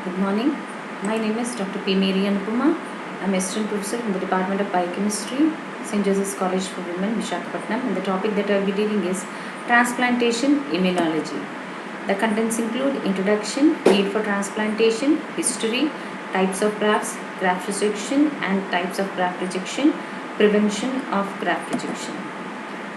Good morning. My name is Dr. P. Mary Anupama. I'm Assistant Professor in the Department of Biochemistry, St. Joseph's College for Women, Visakhapatnam, and the topic that I'll be dealing is transplantation immunology. The contents include introduction, need for transplantation, history, types of grafts, graft rejection, and types of graft rejection, prevention of graft rejection.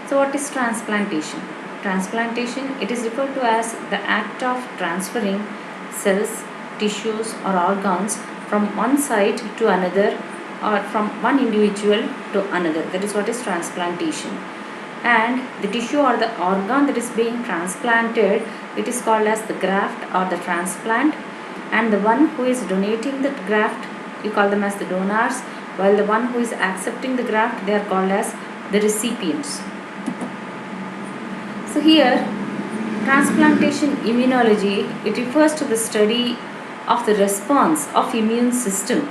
So, what is transplantation? Transplantation, it is referred to as the act of transferring cells, tissues, or organs from one site to another or from one individual to another. That is what is transplantation. And the tissue or the organ that is being transplanted, it is called as the graft or the transplant. And the one who is donating the graft, you call them as the donors, while the one who is accepting the graft, they are called as the recipients. So here, transplantation immunology, it refers to the study of the response of immune system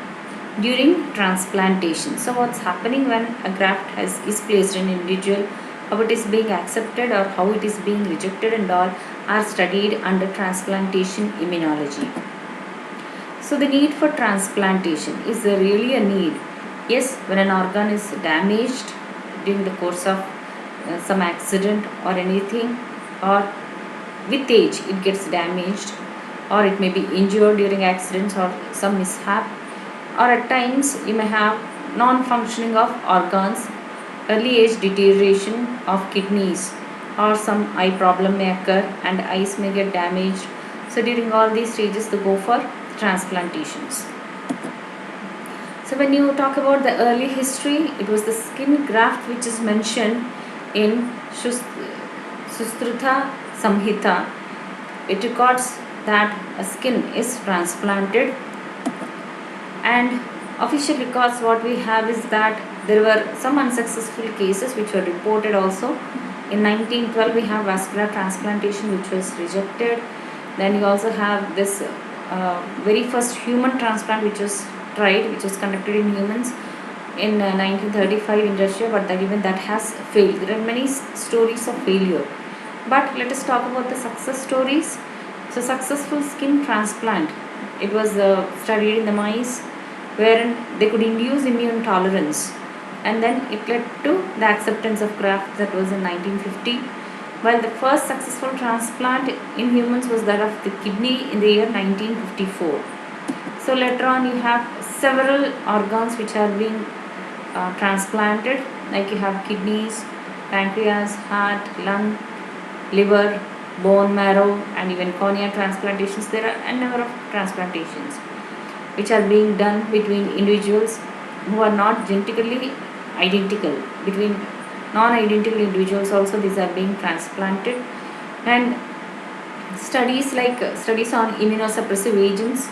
during transplantation. So what's happening when a graft is placed in an individual, how it is being accepted or how it is being rejected and all are studied under transplantation immunology. So the need for transplantation, is there really a need? Yes, when an organ is damaged during the course of some accident or anything, or with age it gets damaged, or it may be injured during accidents or some mishap, or at times you may have non-functioning of organs, early age deterioration of kidneys, or some eye problem may occur and eyes may get damaged. So during all these stages they go for transplantations. So when you talk about the early history, it was the skin graft which is mentioned in Sushruta Samhita. It records that a skin is transplanted, and official records what we have is that there were some unsuccessful cases which were reported also. In 1912 we have vascular transplantation which was rejected. Then you also have this very first human transplant which was tried, which was conducted in humans in 1935 in Russia, but even that has failed. There are many stories of failure, but let us talk about the success stories. So successful skin transplant, it was studied in the mice wherein they could induce immune tolerance, and then it led to the acceptance of graft. That was in 1950, while the first successful transplant in humans was that of the kidney in the year 1954. So later on you have several organs which are being transplanted, like you have kidneys, pancreas, heart, lung, liver, bone marrow, and even cornea transplantations. There are a number of transplantations which are being done between individuals who are not genetically identical. Between non-identical individuals also these are being transplanted. And studies like studies on immunosuppressive agents,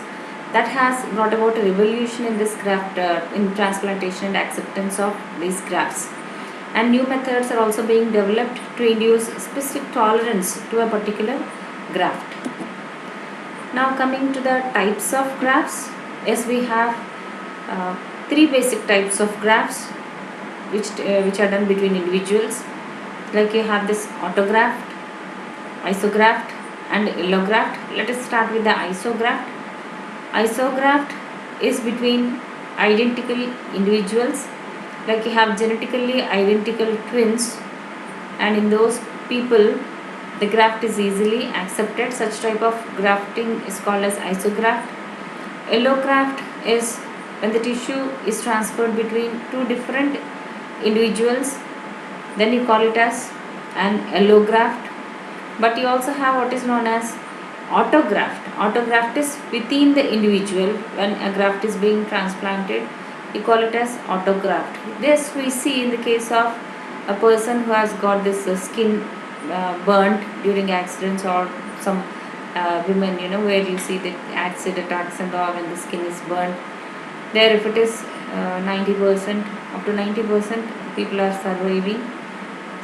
that has brought about a revolution in this graft in transplantation and acceptance of these grafts. And new methods are also being developed to induce specific tolerance to a particular graft. Now coming to the types of grafts, yes, we have three basic types of grafts which are done between individuals. Like you have this autograft, isograft, and allograft. Let us start with the isograft. Isograft is between identical individuals, like you have genetically identical twins, and in those people the graft is easily accepted. Such type of grafting is called as isograft. Allograft is when the tissue is transferred between two different individuals, then you call it as an allograft. But you also have what is known as autograft. Autograft is within the individual. When a graft is being transplanted, you call it as autograft. This we see in the case of a person who has got this skin burnt during accidents, or some women, where you see the acid attacks and all when the skin is burnt. There, if it is 90%, up to 90% people are surviving.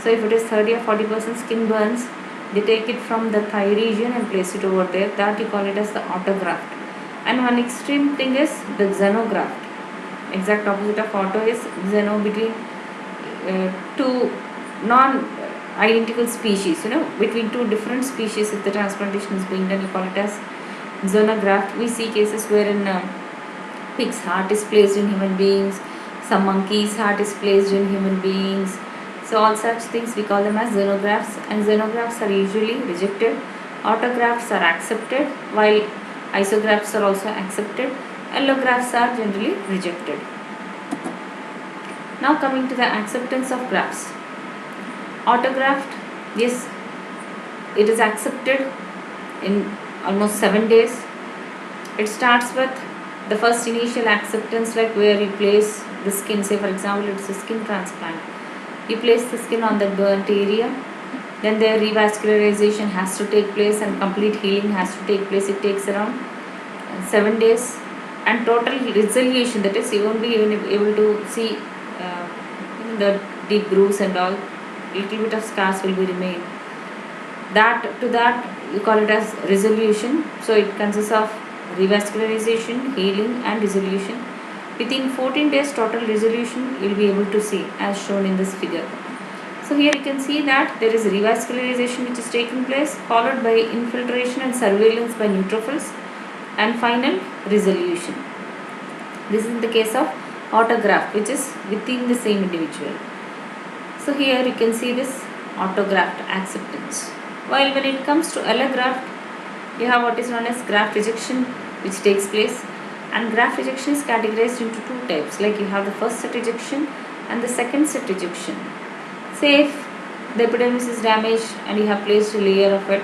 So if it is 30 or 40% skin burns, they take it from the thigh region and place it over there. That you call it as the autograft. And one extreme thing is the xenograft. Exact opposite of auto is xeno, between two non-identical species. Between two different species, if the transplantation is being done, you call it as xenograft, we see cases wherein pig's heart is placed in human beings, some monkey's heart is placed in human beings. So all such things we call them as xenografts, and xenografts are usually rejected. Autografts are accepted, while isografts are also accepted. Allografts are generally rejected. Now coming to the acceptance of grafts. Autograft, yes, it is accepted in almost 7 days. It starts with the first initial acceptance, like where you place the skin, say for example it's a skin transplant. You place the skin on the burnt area, then the revascularization has to take place and complete healing has to take place. It takes around 7 days, and total resolution, that is, you won't be even able to see the deep grooves and all. Little bit of scars will be remain. That you call it as resolution. So it consists of revascularization, healing, and resolution. Within 14 days, total resolution you will be able to see as shown in this figure. So here you can see that there is revascularization which is taking place, followed by infiltration and surveillance by neutrophils, and final resolution. This is in the case of autograft, which is within the same individual. So here you can see this autograft acceptance. While when it comes to allograft, you have what is known as graft rejection, which takes place, and graft rejection is categorized into two types. Like you have the first set rejection and the second set rejection. Say if the epidermis is damaged and you have placed a layer of it,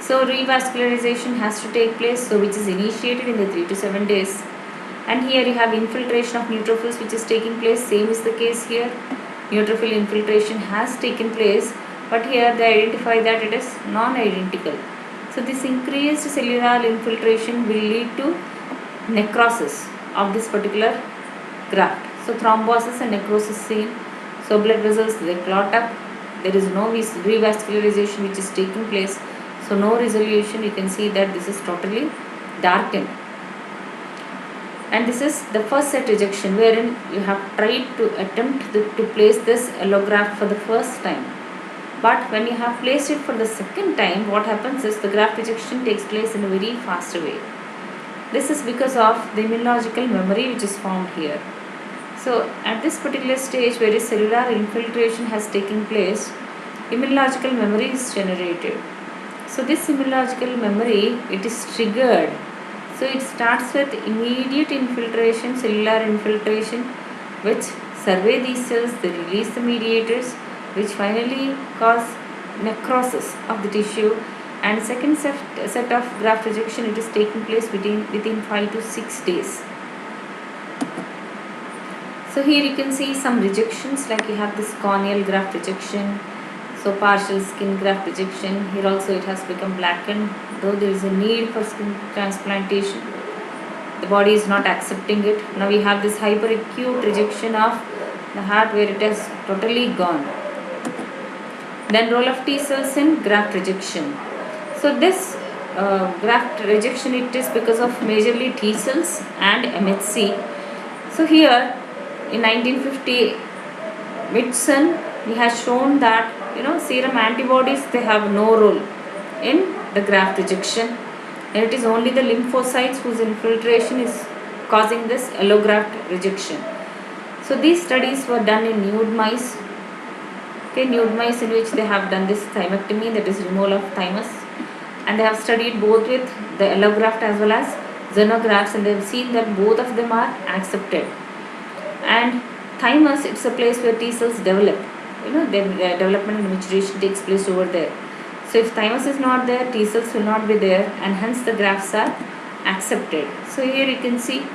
so revascularization has to take place, so which is initiated in the 3 to 7 days. And here you have infiltration of neutrophils which is taking place. Same is the case here. Neutrophil infiltration has taken place, but here they identify that it is non-identical. So this increased cellular infiltration will lead to necrosis of this particular graft. So thrombosis and necrosis seen. So blood vessels, they clot up. There is no revascularization which is taking place. So no resolution. You can see that this is totally darkened. And this is the first set rejection, wherein you have tried to attempt to place this allograft for the first time. But when you have placed it for the second time, what happens is the graft rejection takes place in a very faster way. This is because of the immunological memory which is found here. So at this particular stage where cellular infiltration has taken place, immunological memory is generated. So this immunological memory, it is triggered. So it starts with immediate infiltration, cellular infiltration, which survey these cells, they release the mediators, which finally cause necrosis of the tissue. And second set of graft rejection, it is taking place within 5 to 6 days. So here you can see some rejections, like you have this corneal graft rejection, so partial skin graft rejection. Here also it has become blackened, though there is a need for skin transplantation. The body is not accepting it. Now we have this hyperacute rejection of the heart where it has totally gone. Then role of T cells in graft rejection. So this graft rejection, it is because of majorly T cells and MHC. So here in 1950, Mitson, he has shown that serum antibodies, they have no role in the graft rejection, and it is only the lymphocytes whose infiltration is causing this allograft rejection. So these studies were done in nude mice. Nude mice in which they have done this thymectomy, that is removal of thymus, and they have studied both with the allograft as well as xenografts, and they have seen that both of them are accepted. And thymus, it's a place where T cells develop. Their development and maturation takes place over there. So if thymus is not there, T cells will not be there, and hence the grafts are accepted. So here you can see.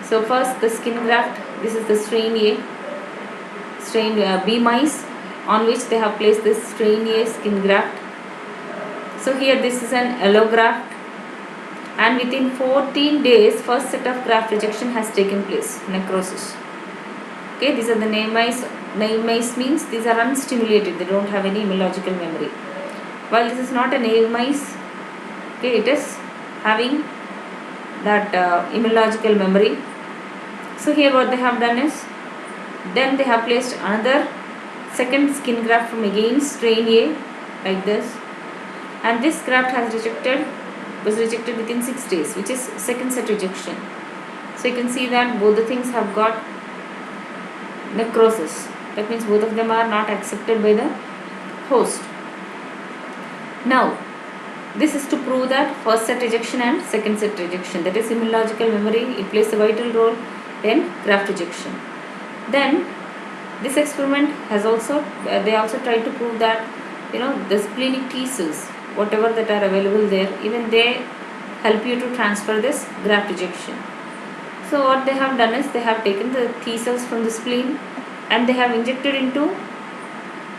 So first the skin graft. This is the strain A, strain B mice, on which they have placed this strain A skin graft. So here this is an allograft, and within 14 days, first set of graft rejection has taken place, necrosis. These are the naive mice. Naive mice means these are unstimulated, they don't have any immunological memory. While this is not a naive mice, it is having that immunological memory. So here what they have done is, then they have placed another second skin graft from again strain A, like this, and this graft has rejected was rejected within 6 days, which is second set rejection. So you can see that both the things have got necrosis. That means both of them are not accepted by the host. Now, this is to prove that first set rejection and second set rejection, that is immunological memory, it plays a vital role in graft rejection. Then this experiment has also, they also tried to prove that the splenic T cells, whatever that are available there, even they help you to transfer this graft rejection. So what they have done is they have taken the T cells from the spleen and they have injected into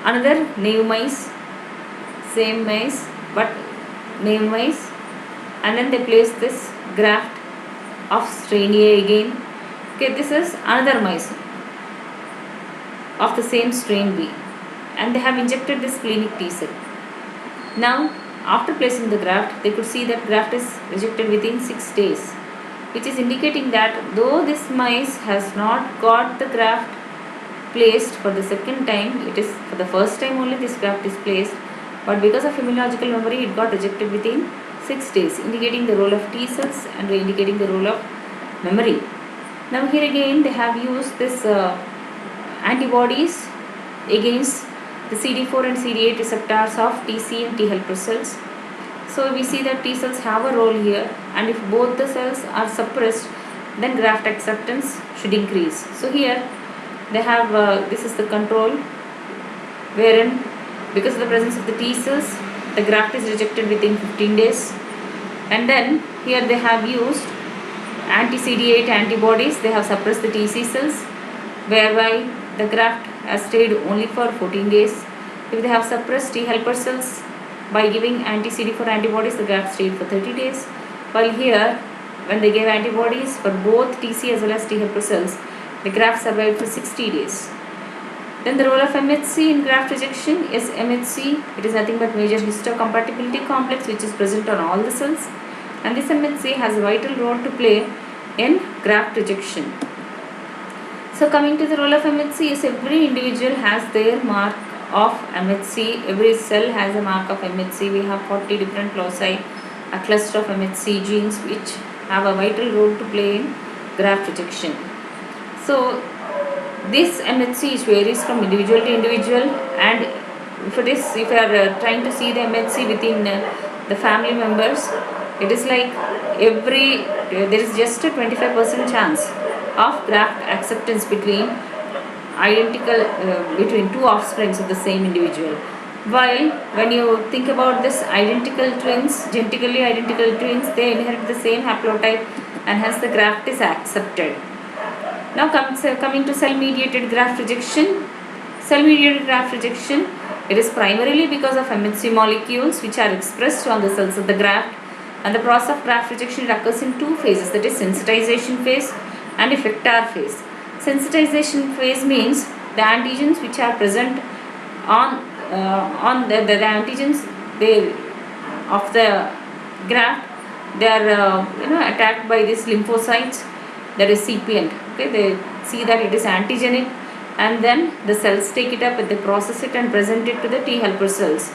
another naive mice, same mice but naive mice, and then they place this graft of strain A again. Okay, this is another mice of the same strain B, and they have injected this splenic T cell. Now, after placing the graft, they could see that graft is rejected within 6 days, which is indicating that though this mice has not got the graft placed for the second time, it is for the first time only this graft is placed, but because of immunological memory, it got rejected within 6 days, indicating the role of T cells and indicating the role of memory. Now here again they have used this antibodies against the CD4 and CD8 receptors of TC and T helper cells. So we see that T cells have a role here, and if both the cells are suppressed, then graft acceptance should increase. So here they have this is the control wherein because of the presence of the T cells, the graft is rejected within 15 days, and then here they have used anti-CD8 antibodies. They have suppressed the TC cells, whereby the graft has stayed only for 14 days. If they have suppressed T helper cells by giving anti-CD4 antibodies, the graft stayed for 30 days. While here, when they gave antibodies for both TC as well as T helper cells, the graft survived for 60 days. Then the role of MHC in graft rejection is MHC. It is nothing but major histocompatibility complex, which is present on all the cells, and this MHC has a vital role to play in graft rejection. So coming to the role of MHC, is every individual has their mark of MHC. Every cell has a mark of MHC. We have 40 different loci, a cluster of MHC genes which have a vital role to play in graft rejection. So this MHC varies from individual to individual, and for this, if you are trying to see the MHC within the family members, it is like there is just a 25% chance of graft acceptance between between two offsprings of the same individual. While when you think about this identical twins, genetically identical twins, they inherit the same haplotype and hence the graft is accepted. Now coming to cell-mediated graft rejection. Cell-mediated graft rejection, it is primarily because of MHC molecules which are expressed on the cells of the graft, and the process of graft rejection occurs in two phases, that is sensitization phase and effector phase. Sensitization phase means the antigens which are present on the antigens of the graft, they are attacked by these lymphocytes, that is CPN. Okay, they see that it is antigenic, and then the cells take it up and they process it and present it to the T helper cells.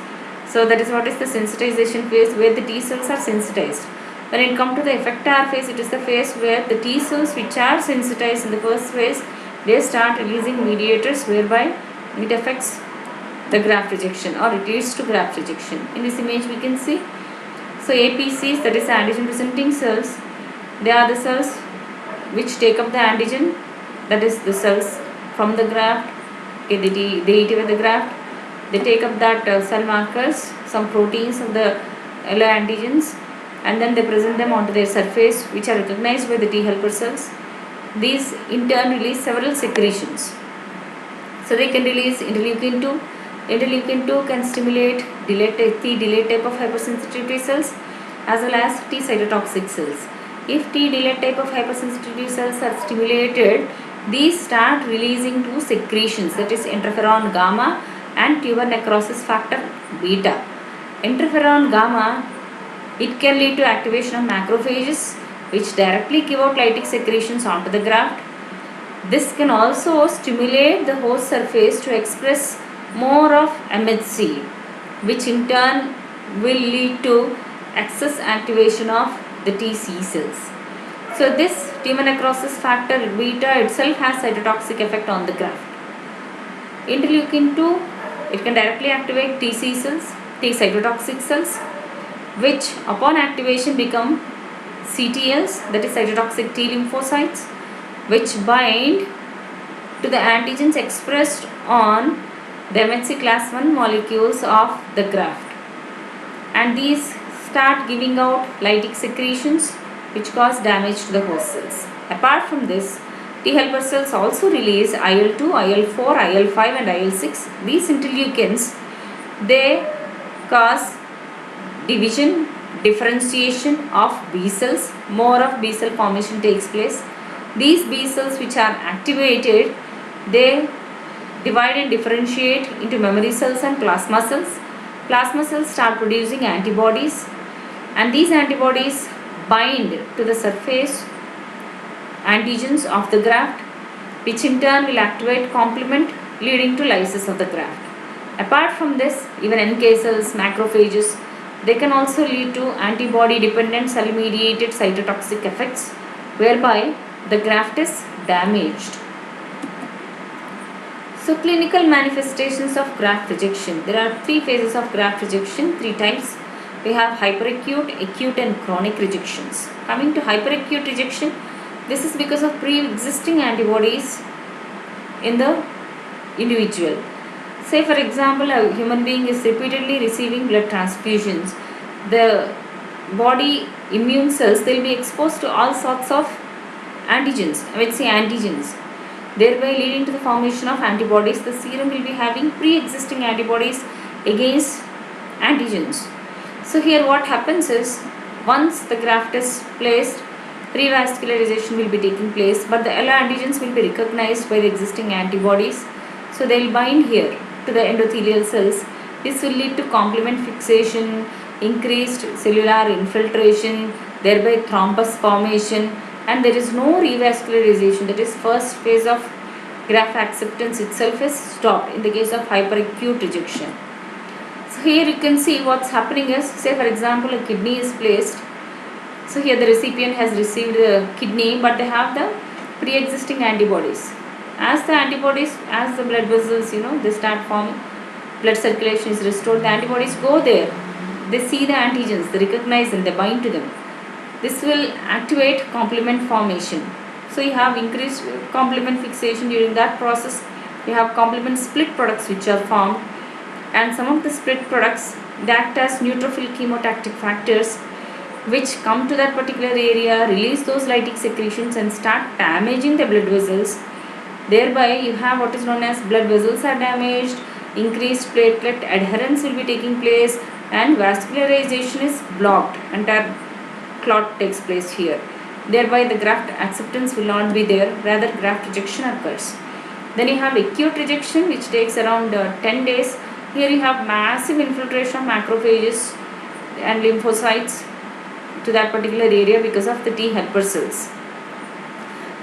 So that is what is the sensitization phase, where the T cells are sensitized. When it comes to the effector phase, it is the phase where the T cells which are sensitized in the first phase, they start releasing mediators whereby it affects the graft rejection or it leads to graft rejection. In this image we can see, so APCs, that is antigen presenting cells, they are the cells which take up the antigen, that is the cells from the graft. Okay, they eat away the graft, they take up that cell markers, some proteins of the yellow antigens, and then they present them onto their surface which are recognized by the T helper cells. These in turn release several secretions. So they can release interleukin 2. Interleukin 2 can stimulate T delayed type of hypersensitivity cells as well as T cytotoxic cells. If T delayed type of hypersensitivity cells are stimulated, these start releasing two secretions, that is interferon gamma and tumor necrosis factor beta. Interferon gamma, it can lead to activation of macrophages which directly give out lytic secretions onto the graft. This can also stimulate the host surface to express more of MHC, which in turn will lead to excess activation of the TC cells. So this tumor necrosis factor beta itself has cytotoxic effect on the graft. Interleukin 2, it can directly activate TC cells, T cytotoxic cells, which upon activation become CTLs, that is cytotoxic T lymphocytes, which bind to the antigens expressed on the MHC class 1 molecules of the graft, and these start giving out lytic secretions which cause damage to the host cells. Apart from this, T helper cells also release IL-2, IL-4, IL-5 and IL-6. These interleukins, they cause division, differentiation of B cells. More of B cell formation takes place. These B cells which are activated, they divide and differentiate into memory cells and plasma cells. Plasma cells start producing antibodies, and these antibodies bind to the surface antigens of the graft, which in turn will activate complement, leading to lysis of the graft. Apart from this, even NK cells, macrophages, they can also lead to antibody dependent cell mediated cytotoxic effects, whereby the graft is damaged. So clinical manifestations of graft rejection. There are 3 phases of graft rejection, 3 types. We have hyperacute, acute and chronic rejections. Coming to hyperacute rejection, this is because of pre-existing antibodies in the individual. Say for example, a human being is repeatedly receiving blood transfusions. The body immune cells, they will be exposed to all sorts of antigens, antigens, thereby leading to the formation of antibodies. The serum will be having pre-existing antibodies against antigens. So here what happens is, once the graft is placed, revascularization will be taking place, but the alloantigens will be recognized by the existing antibodies. So they will bind here to the endothelial cells. This will lead to complement fixation, increased cellular infiltration, thereby thrombus formation, and there is no revascularization. That is, first phase of graft acceptance itself is stopped in the case of hyperacute rejection. So here you can see what's happening is, say for example, a kidney is placed. So here the recipient has received the kidney, but they have the pre-existing antibodies. As the antibodies, as the blood vessels, they start forming, blood circulation is restored, the antibodies go there. They see the antigens, they recognize them, they bind to them. This will activate complement formation. So you have increased complement fixation. During that process, you have complement split products which are formed, and some of the split products, they act as neutrophil chemotactic factors which come to that particular area, release those lytic secretions and start damaging the blood vessels. Thereby you have what is known as blood vessels are damaged, increased platelet adherence will be taking place, and vascularization is blocked. Entire clot takes place here. Thereby the graft acceptance will not be there, rather graft rejection occurs. Then you have acute rejection, which takes around 10 days. Here you have massive infiltration of macrophages and lymphocytes to that particular area because of the T helper cells.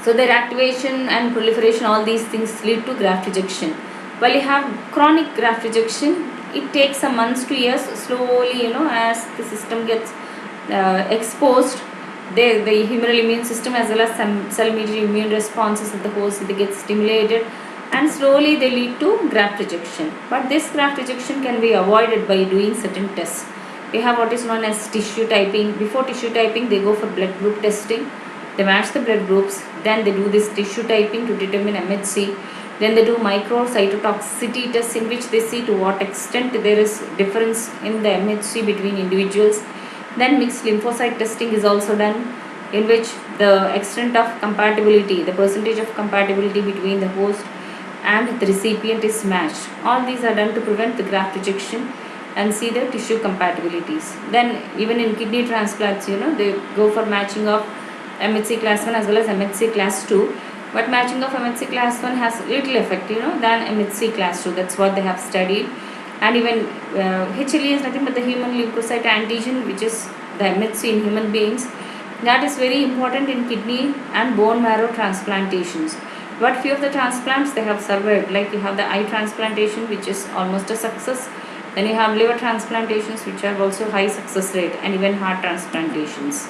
So their activation and proliferation, all these things lead to graft rejection. While you have chronic graft rejection, it takes some months to years. Slowly, as the system gets exposed, the humoral immune system as well as some cell-mediated immune responses of the host, they get stimulated, and slowly they lead to graft rejection. But this graft rejection can be avoided by doing certain tests. We have what is known as tissue typing. Before tissue typing, they go for blood group testing. They match the blood groups. Then they do this tissue typing to determine MHC. Then they do microcytotoxicity tests, in which they see to what extent there is difference in the MHC between individuals. Then mixed lymphocyte testing is also done, in which the extent of compatibility, the percentage of compatibility between the host and the recipient is matched. All these are done to prevent the graft rejection and see the tissue compatibilities. Then even in kidney transplants, they go for matching of MHC class 1 as well as MHC class 2. But matching of MHC class 1 has little effect, than MHC class 2. That's what they have studied. And even HLA is nothing but the human leukocyte antigen, which is the MHC in human beings. That is very important in kidney and bone marrow transplantations. But few of the transplants, they have survived. Like you have the eye transplantation, which is almost a success. Then you have liver transplantations, which have also high success rate, and even heart transplantations.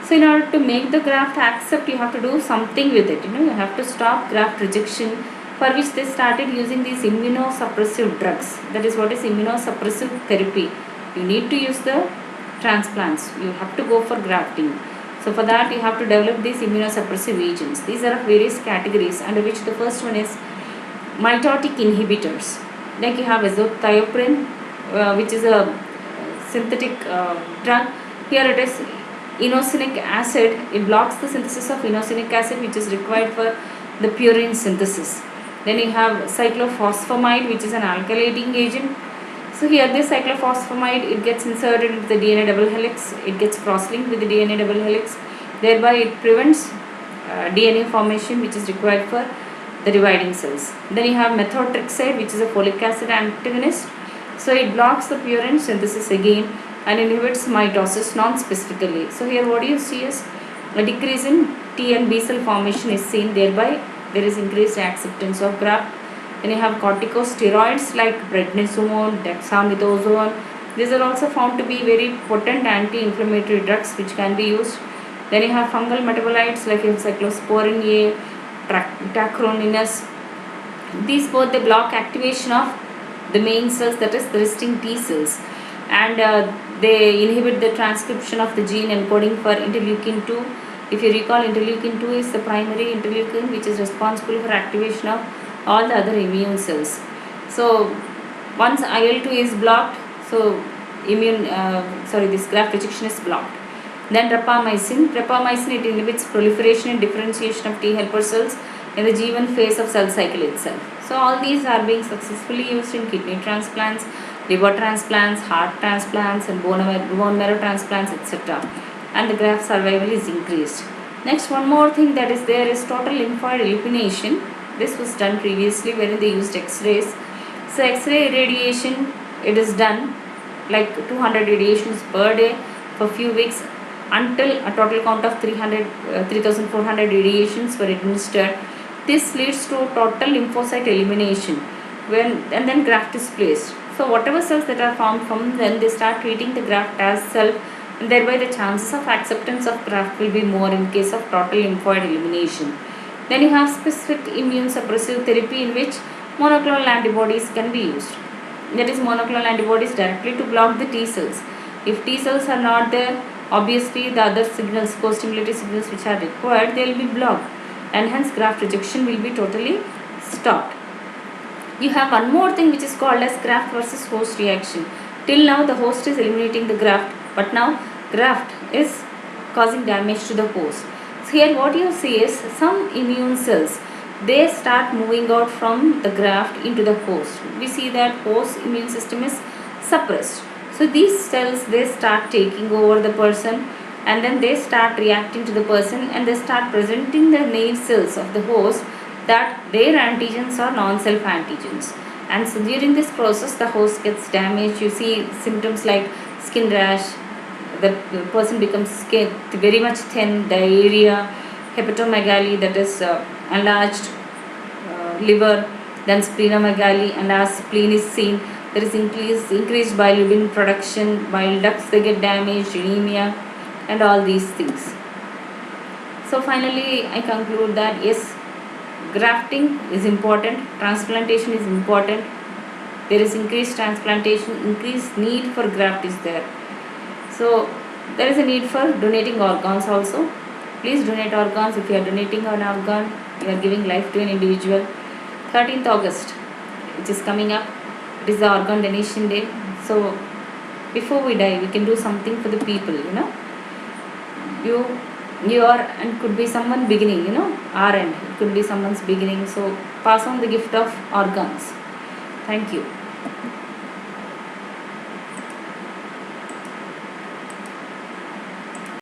So in order to make the graft accept, you have to do something with it. You have to stop graft rejection, for which they started using these immunosuppressive drugs. That is what is immunosuppressive therapy. You need to use the transplants. You have to go for grafting. So for that you have to develop these immunosuppressive agents. These are of various categories, under which the first one is mitotic inhibitors. Like you have azathioprine, which is a synthetic drug. Here it is inosinic acid. It blocks the synthesis of inosinic acid, which is required for the purine synthesis. Then you have cyclophosphamide, which is an alkylating agent. So here this cyclophosphamide, it gets inserted into the DNA double helix. It gets cross-linked with the DNA double helix. Thereby it prevents DNA formation, which is required for the dividing cells. Then you have methotrexate, which is a folic acid antagonist. So it blocks the purine synthesis again and inhibits mitosis non-specifically. So here what you see is a decrease in T and B cell formation is seen. Thereby there is increased acceptance of graft. Then you have corticosteroids like prednisone, dexamethasone. These are also found to be very potent anti-inflammatory drugs which can be used. Then you have fungal metabolites like cyclosporin A, tacrolimus. These both, they block activation of the main cells, that is the resting T cells, and they inhibit the transcription of the gene encoding for interleukin 2. If you recall, interleukin 2 is the primary interleukin which is responsible for activation of all the other immune cells. So once IL-2 is blocked, so this graft rejection is blocked. Then rapamycin, it inhibits proliferation and differentiation of T helper cells in the G1 phase of cell cycle itself. So all these are being successfully used in kidney transplants, liver transplants, heart transplants, and bone marrow transplants, etc. And the graft survival is increased. Next, one more thing that is there is total lymphoid elimination. This was done previously wherein they used X-rays. So X-ray radiation, it is done like 200 radiations per day for few weeks until a total count of 3,400 radiations were administered. This leads to total lymphocyte elimination and then graft is placed. So whatever cells that are found from then, they start treating the graft as self, and thereby the chances of acceptance of graft will be more in case of total lymphoid elimination. Then you have specific immune suppressive therapy in which monoclonal antibodies can be used. That is monoclonal antibodies directly to block the T cells. If T cells are not there, obviously the other signals, co-stimulatory signals which are required, they will be blocked, and hence graft rejection will be totally stopped. You have one more thing which is called as graft versus host reaction. Till now the host is eliminating the graft, but now graft is causing damage to the host. So here what you see is some immune cells, they start moving out from the graft into the host. We see that host immune system is suppressed. So these cells, they start taking over the person, and then they start reacting to the person, and they start presenting the naive cells of the host that their antigens are non-self antigens. And so during this process the host gets damaged. You see symptoms like skin rash, the person becomes very much thin, diarrhea, hepatomegaly, that is enlarged liver, then splenomegaly, and as spleen is seen, there is increased bilirubin production, bile ducts they get damaged, anemia, and all these things. So finally I conclude that yes, grafting is important, transplantation is important. There is increased transplantation, increased need for graft is there. So there is a need for donating organs also. Please donate organs. If you are donating an organ, you are giving life to an individual. 13th August, which is coming up, it is the organ donation day. So before we die, we can do something for the people, You are, and could be someone beginning, our end. It could be someone's beginning. So pass on the gift of organs. Thank you.